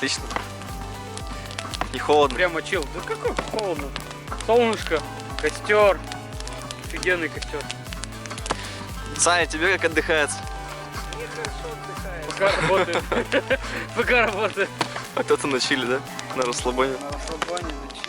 Отлично. Не холодно? Прямо чил. Да какой холодно. Солнышко, костер. Офигенный костер. Саня, тебе как отдыхается? Мне хорошо отдыхает. Пока работает. Пока работает. А кто-то на чили, да? На расслабоне. На расслабоне, на чили.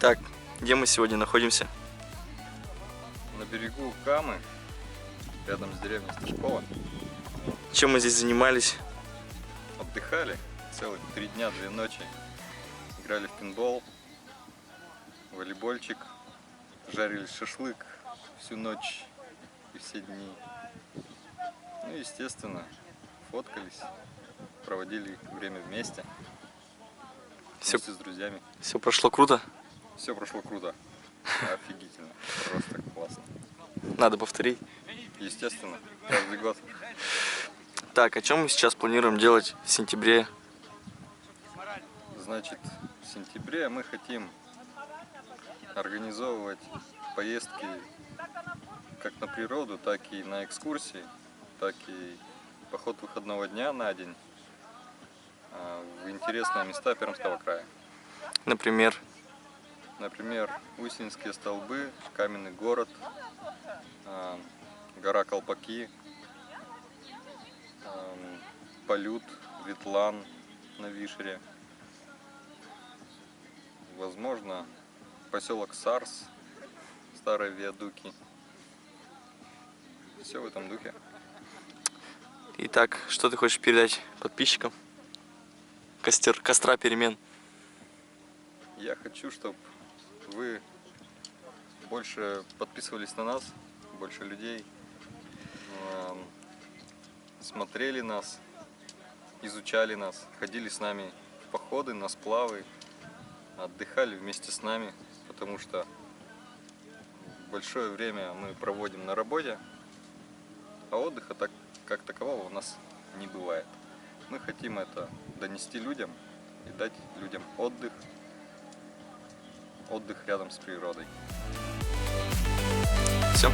Так, где мы сегодня находимся? На берегу Камы, рядом с деревней Сташкова. Чем мы здесь занимались? Отдыхали целых 3 дня, 2 ночи. Играли в пейнтбол, волейбольчик, жарили шашлык всю ночь и все дни. Ну и, естественно, фоткались, проводили время вместе, вместе с друзьями. Все прошло круто? Все прошло круто, офигительно, просто классно. Надо повторить. Естественно, каждый год. Так, о чем мы сейчас планируем делать в сентябре? Значит, в сентябре мы хотим организовывать поездки как на природу, так и на экскурсии, так и поход выходного дня на день в интересные места Пермского края. Например, Например, Усинские столбы, Каменный город, гора Колпаки, Полют, Ветлан на Вишере, возможно, поселок Сарс, Старые Виадуки. Все в этом духе. итак, что ты хочешь передать подписчикам? Костра перемен. Я хочу, чтобы вы больше подписывались на нас, больше людей, смотрели нас, изучали нас, ходили с нами в походы, на сплавы, отдыхали вместе с нами, потому что большое время мы проводим на работе, а отдыха как такового у нас не бывает. Мы хотим это донести людям и дать людям отдых рядом с природой. Все.